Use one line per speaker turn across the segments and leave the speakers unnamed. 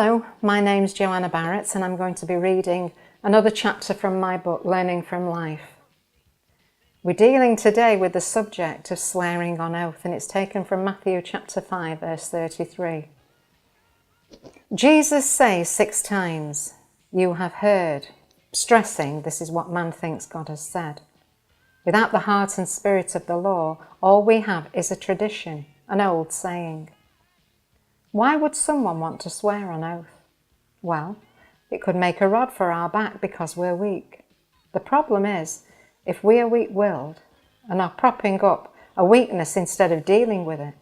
Hello, my name's Joanna Barratt and I'm going to be reading another chapter from my book, Learning from Life. We're dealing today with the subject of swearing on oath, and it's taken from Matthew chapter 5 verse 33. Jesus says 6 times, "You have heard," stressing this is what man thinks God has said. Without the heart and spirit of the law, all we have is a tradition, an old saying. Why would someone want to swear on oath? Well, it could make a rod for our back because we're weak. The problem is, if we are weak-willed and are propping up a weakness instead of dealing with it.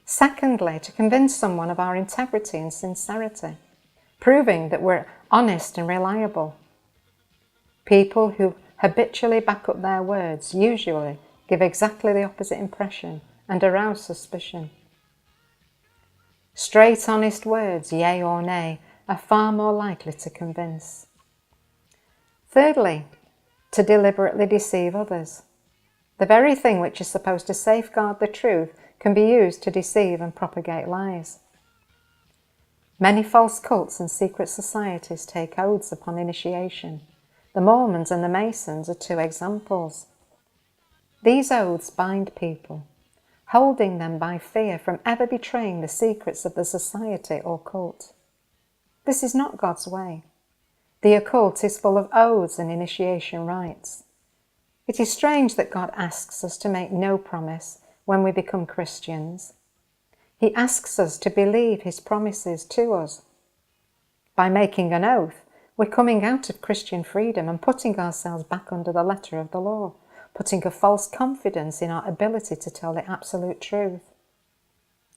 Secondly, to convince someone of our integrity and sincerity, proving that we're honest and reliable. People who habitually back up their words usually give exactly the opposite impression and arouse suspicion. Straight, honest words, yea or nay, are far more likely to convince. Thirdly, to deliberately deceive others. The very thing which is supposed to safeguard the truth can be used to deceive and propagate lies. Many false cults and secret societies take oaths upon initiation. The Mormons and the Masons are 2 examples. These oaths bind people, holding them by fear from ever betraying the secrets of the society or cult. This is not God's way. The occult is full of oaths and initiation rites. It is strange that God asks us to make no promise when we become Christians. He asks us to believe His promises to us. By making an oath, we're coming out of Christian freedom and putting ourselves back under the letter of the law, putting a false confidence in our ability to tell the absolute truth.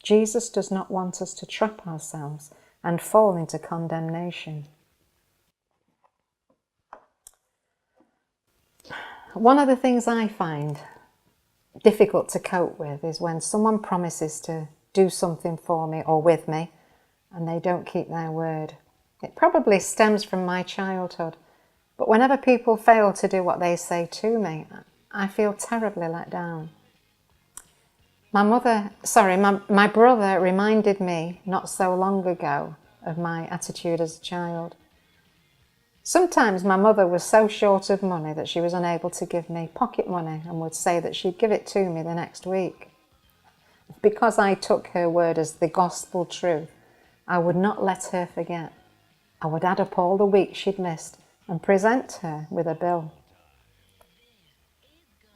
Jesus does not want us to trap ourselves and fall into condemnation. One of the things I find difficult to cope with is when someone promises to do something for me or with me and they don't keep their word. It probably stems from my childhood, but whenever people fail to do what they say to me, I feel terribly let down. My brother reminded me not so long ago of my attitude as a child. Sometimes my mother was so short of money that she was unable to give me pocket money and would say that she'd give it to me the next week. Because I took her word as the gospel truth, I would not let her forget. I would add up all the weeks she'd missed and present her with a bill.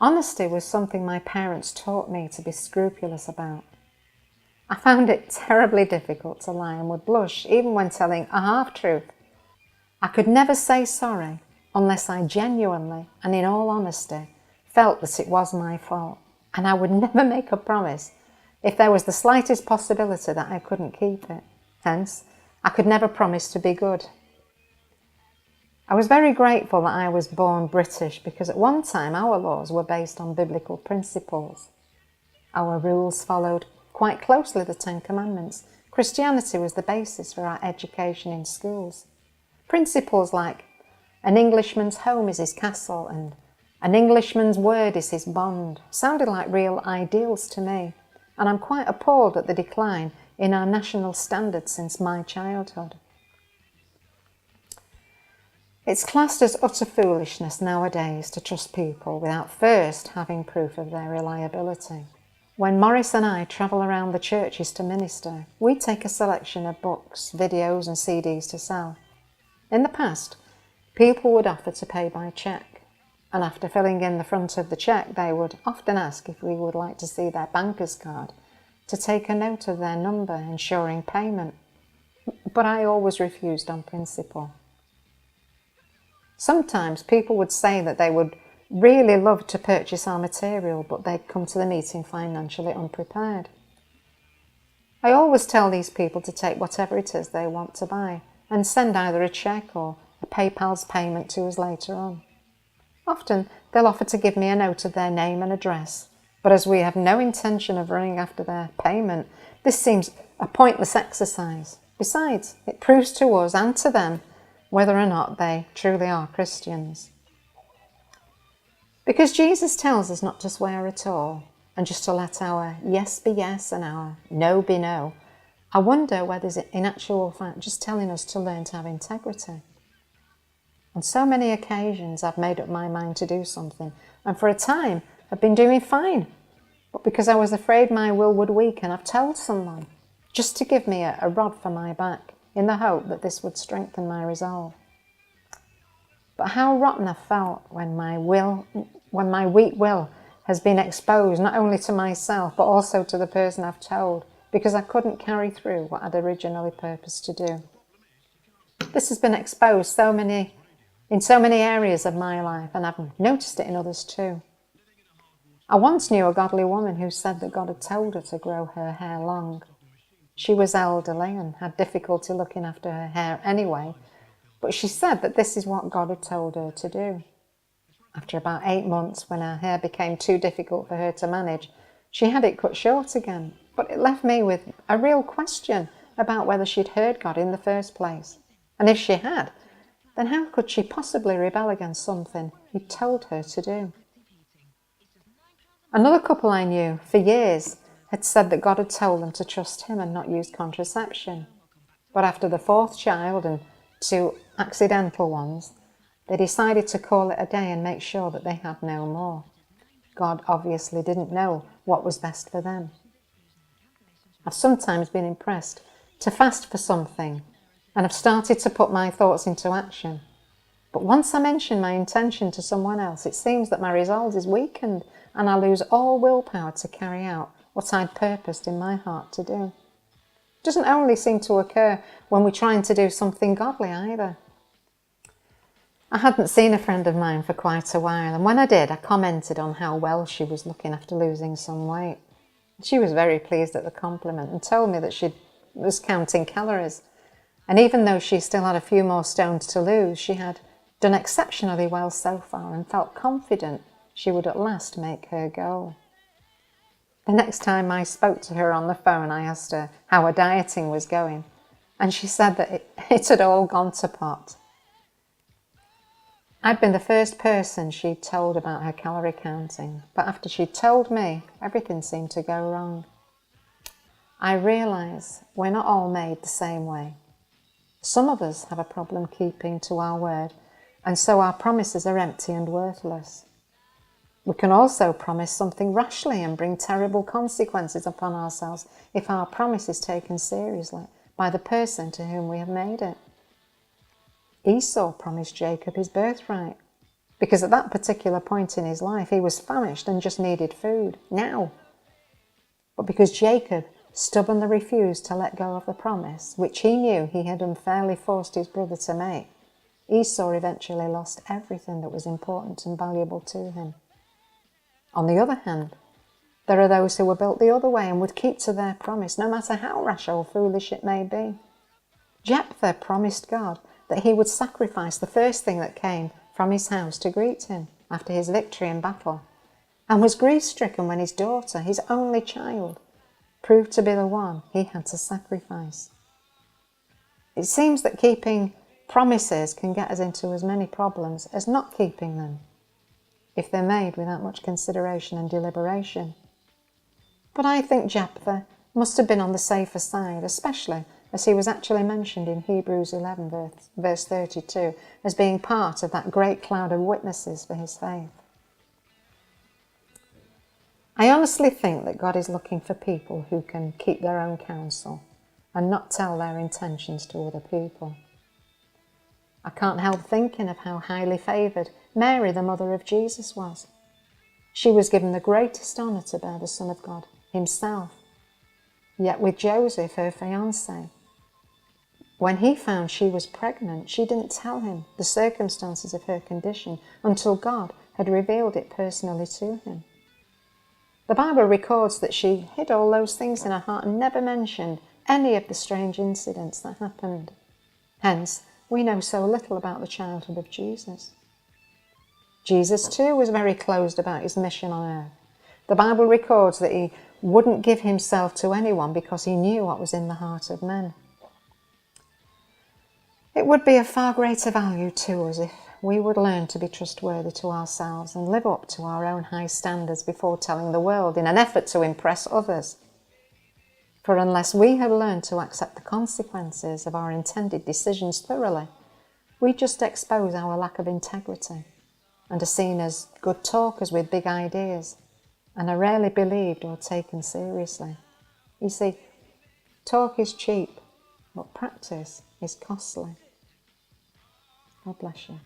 Honesty was something my parents taught me to be scrupulous about. I found it terribly difficult to lie and would blush even when telling a half-truth. I could never say sorry unless I genuinely and in all honesty felt that it was my fault, and I would never make a promise if there was the slightest possibility that I couldn't keep it. Hence, I could never promise to be good. I was very grateful that I was born British because at one time our laws were based on biblical principles. Our rules followed quite closely the 10 Commandments. Christianity was the basis for our education in schools. Principles like an Englishman's home is his castle and an Englishman's word is his bond sounded like real ideals to me, and I'm quite appalled at the decline in our national standards since my childhood. It's classed as utter foolishness nowadays to trust people without first having proof of their reliability. When Maurice and I travel around the churches to minister, we take a selection of books, videos and CDs to sell. In the past, people would offer to pay by cheque, and after filling in the front of the cheque, they would often ask if we would like to see their banker's card to take a note of their number, ensuring payment. But I always refused on principle. Sometimes people would say that they would really love to purchase our material, but they'd come to the meeting financially unprepared. I always tell these people to take whatever it is they want to buy and send either a cheque or a PayPal's payment to us later on. Often they'll offer to give me a note of their name and address, but as we have no intention of running after their payment, this seems a pointless exercise. Besides, it proves to us and to them whether or not they truly are Christians. Because Jesus tells us not to swear at all and just to let our yes be yes and our no be no, I wonder whether it's in actual fact just telling us to learn to have integrity. On so many occasions I've made up my mind to do something, and for a time I've been doing fine, but because I was afraid my will would weaken, I've told someone, just to give me a rod for my back, in the hope that this would strengthen my resolve. But how rotten I felt when my weak will has been exposed, not only to myself but also to the person I've told, because I couldn't carry through what I'd originally purposed to do. This has been exposed in so many areas of my life, and I've noticed it in others too. I once knew a godly woman who said that God had told her to grow her hair long. She was elderly and had difficulty looking after her hair anyway, but she said that this is what God had told her to do. After about 8 months, when her hair became too difficult for her to manage, she had it cut short again, but it left me with a real question about whether she'd heard God in the first place. And if she had, then how could she possibly rebel against something He'd told her to do? Another couple I knew for years had said that God had told them to trust Him and not use contraception. But after the 4th child and 2 accidental ones, they decided to call it a day and make sure that they had no more. God obviously didn't know what was best for them. I've sometimes been impressed to fast for something, and I've started to put my thoughts into action. But once I mention my intention to someone else, it seems that my resolve is weakened and I lose all willpower to carry out what I'd purposed in my heart to do. It doesn't only seem to occur when we're trying to do something godly either. I hadn't seen a friend of mine for quite a while, and when I did, I commented on how well she was looking after losing some weight. She was very pleased at the compliment and told me that she was counting calories. And even though she still had a few more stones to lose, she had done exceptionally well so far and felt confident she would at last make her goal. The next time I spoke to her on the phone, I asked her how her dieting was going, and she said that it had all gone to pot. I'd been the first person she'd told about her calorie counting, but after she'd told me, everything seemed to go wrong. I realise we're not all made the same way. Some of us have a problem keeping to our word, and so our promises are empty and worthless. We can also promise something rashly and bring terrible consequences upon ourselves if our promise is taken seriously by the person to whom we have made it. Esau promised Jacob his birthright, because at that particular point in his life he was famished and just needed food, now. But because Jacob stubbornly refused to let go of the promise, which he knew he had unfairly forced his brother to make, Esau eventually lost everything that was important and valuable to him. On the other hand, there are those who were built the other way and would keep to their promise, no matter how rash or foolish it may be. Jephthah promised God that he would sacrifice the first thing that came from his house to greet him after his victory in battle, and was grief-stricken when his daughter, his only child, proved to be the one he had to sacrifice. It seems that keeping promises can get us into as many problems as not keeping them, if they're made without much consideration and deliberation. But I think Jephthah must have been on the safer side, especially as he was actually mentioned in Hebrews 11 verse 32 as being part of that great cloud of witnesses for his faith. I honestly think that God is looking for people who can keep their own counsel and not tell their intentions to other people. I can't help thinking of how highly favoured Mary, the mother of Jesus, was. She was given the greatest honour to bear the Son of God himself. Yet with Joseph, her fiancé, when he found she was pregnant, she didn't tell him the circumstances of her condition until God had revealed it personally to him. The Bible records that she hid all those things in her heart and never mentioned any of the strange incidents that happened. Hence, we know so little about the childhood of Jesus. Jesus too was very closed about his mission on earth. The Bible records that he wouldn't give himself to anyone because he knew what was in the heart of men. It would be of far greater value to us if we would learn to be trustworthy to ourselves and live up to our own high standards before telling the world in an effort to impress others. For unless we have learned to accept the consequences of our intended decisions thoroughly, we just expose our lack of integrity and are seen as good talkers with big ideas and are rarely believed or taken seriously. You see, talk is cheap, but practice is costly. God bless you.